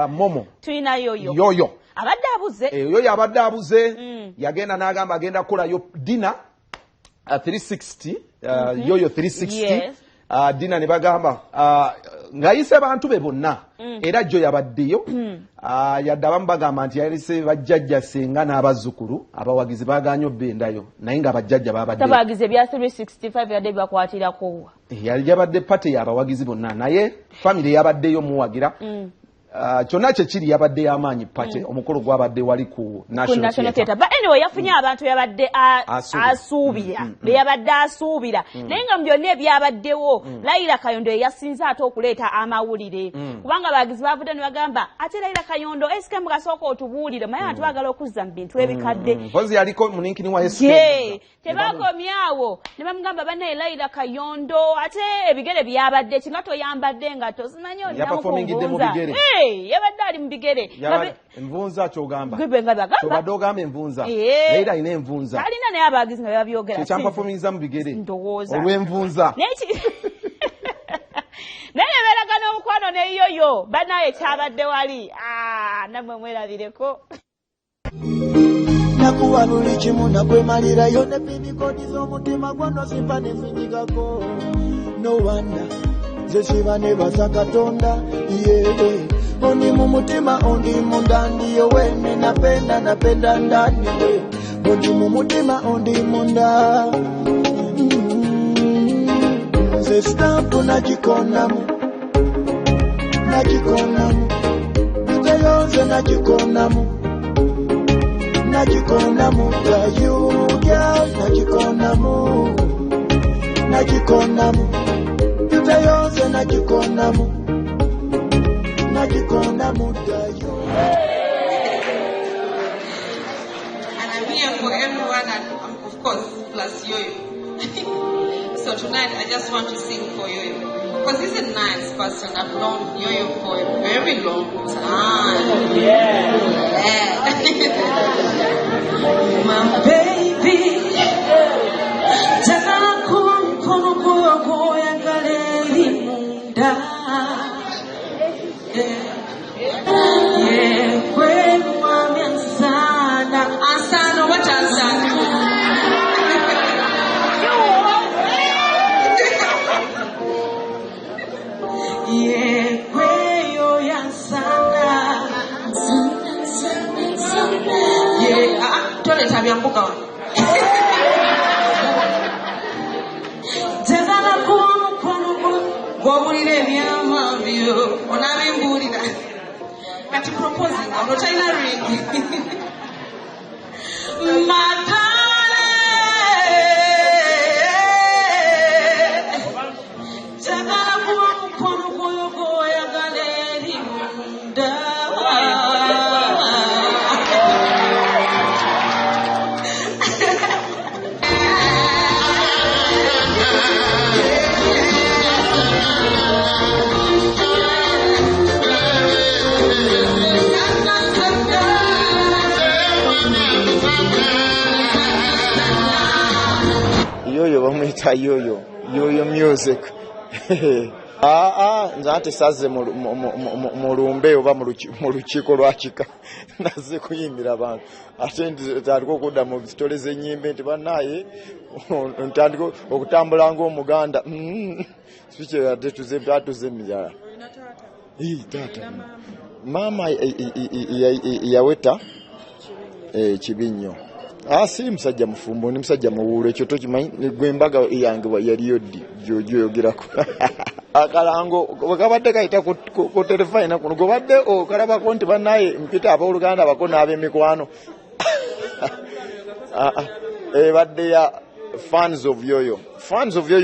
Momo tuyina yoyo abadde abuze yoyo abadde abuze yagenda n'agamba agenda kukolayo dina 360 yoyo 360 dina ne bagamba ngayise bantu be bonna era jjo yabaddeyo yadde abamu bagamba nti yayise bajjajja senga n'abazzukulu abawagizi baganye obbendayo naye nga abajjajja babadde tabagize bya 365 yadde bakwatirako yali yabadde pate y'abawagizi bonna naye family yabaddeyo muwagira kyonna kiri yabadde y'amaanyi pate omukolo gwabadde wali ku National Theatre. But anyway yafunye abantu yabadde asuubira yabadde asuubira naye nga mu byonna ebyabaddewo Laila Kayondo yasinze ate okuleeta amawulire kubanga abagizi bavudde ne bagamba ate Laila Kayondo esike mukasooka otubuulire maye abantu baagala okuzza mu bintu ebikadde mpozi yaliko muninkini wa tebakomyawo ne bamugamba banne Laila Kayondo ate ebigere byabadde kingato yambadde nga tozimanyi onnamukungunza yabadde ali mu bigere envunza kyogamba kyobadde ogamba envunza naye alina envunza alina naye abagizi nga babyogera kyekyampafumiza mu bigere olw'envunza naye nebeeraga n'omukwano neyoyo banaye kyabadde wali nammwe mwerabireko nakuwa buli kimu nakwemalirayo ne pinikodi z'omutima gwono simpa nezinyigako no wanda zesiba nebaza Katonda oni mu mutima ondi munda ndiyo wene napenda ndani oni mu mutima ondi munda ze stampu najikonamu niteyonze najikonamu tayuja najikonamu niteyonze najikonamu and I'm here for everyone and of course plus Yoyo. So tonight I just want to sing for Yoyo because he's a nice person. I've known Yoyo for a very long time. My baby Yoyo music nzante saze mu lumbe oba mu lukiiko lwakika naze kuyimbira abantu ate ntandika okudda mu sitole z'ennyimbe nti bannaye ntandika okutambula ng'omuganda sikikyera ate tuze emijala taata maama yaweta Kibinyo si musajja mufumbo ni musajja muwulo ekyo tokimanyi gwembaga yange yaliyo ddi gyogerako akalango bakabadde kayita ku telefone kuno gobadde okalabako nti bannaye mpita abooluganda bako n'ab'emikwano badde ya fans of Yoyo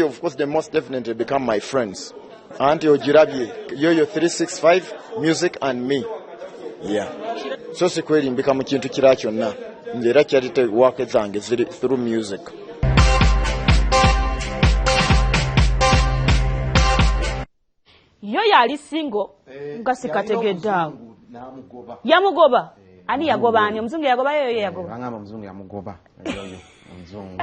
of course they most definitely become my friends anti ogirabye Yoyo 365 music and me so sikweri mbika mu kintu kira kyonna ngera kyalite wake zange ziri through music. Yoyo ali single ngasikategedda yamugoba ani yagoba ani omuzungu yagoba Yoyo yagoba ngamba omuzungu yamugoba Yoyo omuzungu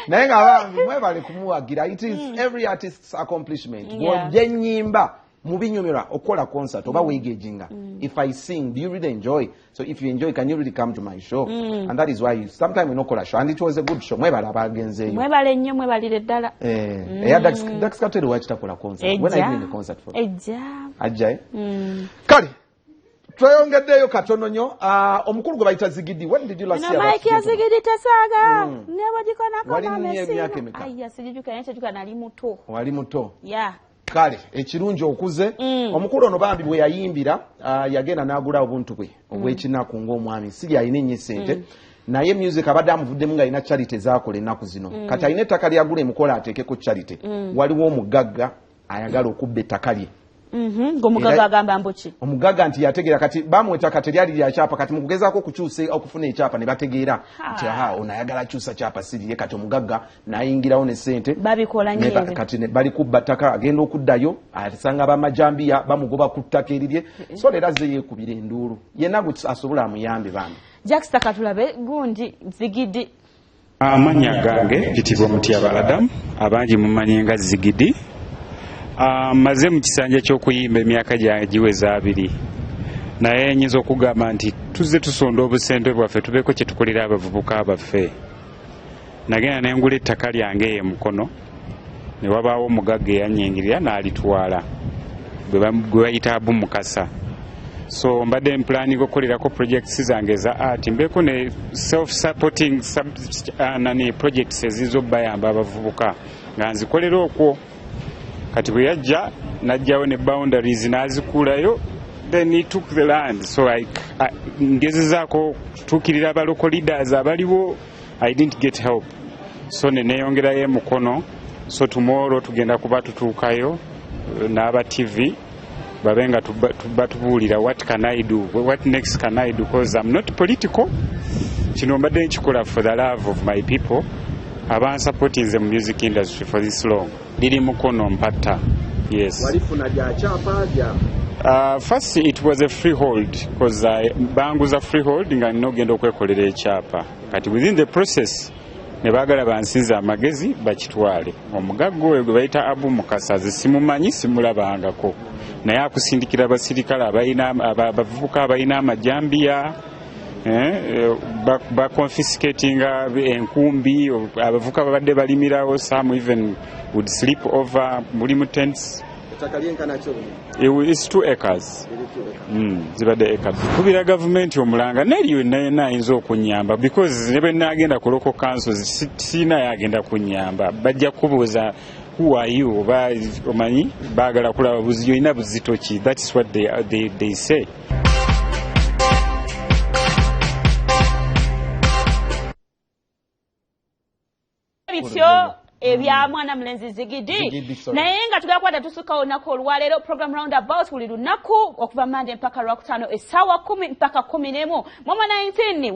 naye nga mwebale kumuwagira it is every artist's accomplishment bw'ojja ennyimba mubinyumirwa okola concert oba weegejinga. If I sing, do you really enjoy? So if you enjoy, can you really come to my show? And that is why sometimes we no call a show, and it was a good show. Mwebala abagenzeyo. Mwebale nnyo mwebalire ddala. Eya Dax Katero wakitakola concert. When I did the concert for. Ajja. Kale. Tweyongeddeyo katono nnyo. Omukulu gwe bayita Zigidi. When did you last see Mike ya Zigidi Tasaga. Nebagikona kama wali munye myaka emeka. Aya sijijuka yanchajuka nali muto. Wali muto. Yeah. Kale ekirungi okuze omukulu ono bambi bwe yayimbira yagenda n'agula obuntu bwe obw'ekinaku ng'omwami siri alina ennyo sente naye music abadde amuvuddemu ng'alina charity zaakola ennaku zino kati alina ettaka lyagula emukola ateekeko charity waliwo omugagga ayagala okubba ettaka lye ng'omugagga agamba mbuki omugagga nti yategeera kati bamweta kati lyali lya kyapa kati mu kugezaako okukyusa okufuna ekyapa ne bategeera nti ono ayagala kyusa kyapa siriye kati omugagga n'ayingirawo ne ssente babikola nyebe kati bali kubba ttaka agenda okuddayo asanga bamajambiya bamugoba ku ttaka erirye so leero azze yeekubira enduulu yenna gwe asobola amuyambe bambi Jackson Katulabe gundi Zigidi amanya gange kitibwa Mutyaba Adam abangi mumanyi nga Zigidi maze mu kisanja ky'okuyimba emyaka gyange giweza 2 naye nyinza okugamba nti tuzze tusonda obusente bwaffe tubeeko kye tukolera abavubuka baffe nagenda ne ngula ettaka lyange mukono ne wabaawo omugagga eyanyingirira n'alitwala gwe bayita Abu Mukasa so mbadde mplanning okukolerako projects zange za art mbeeko ne self-supporting projects ezizo bayamba abavubuka nga nzikolera okwo kati bwe yajja najjawo ne boundaries n'azikulayo then he took the land so ngezezaako tutuukirira aba local leaders abaliwo I didn't get help so neneyongerayo mukono so tomorrow tugenda kuba tutuukayo n'aba TV babenga tubuulira what can I do, what next can I do, because I'm not political. Kino mbadde nkikola for the love of my people aban supporting the music industry for this long. Liri mukono mpatta. Yes. Walifuna lya kyapa lya first it was a freehold because banguza freehold nga nogenda okwekolera ekyapa kati within the process ne baagala bansinza amagezi bakitwale omugaggo oyo gwe bayita Abu Mukasa simumanyi simulabangako naye akusindikira abasirikale abavubuka abalina amajambiya confiscatinga enkumbi abavubuka babadde balimirawo some even would sleep over mulimu tents. It's 2 acres. Zibadde acres. Kubira government omulanga neriyo naye ayinza okunyamba because nebe nagenda ku local councils sina yagenda kunyamba bajja kubuuza who are you oba omanyi baagala kulaba buziyo ina buzitoki. That is what they say. ebya mwana mulenzi Zigidi naye nga tugakwata tusuka olunaku olwaleero program roundabout buli lunaku okuva Monday mpaka Lwakutaano essaawa 10 mpaka 11 mu 19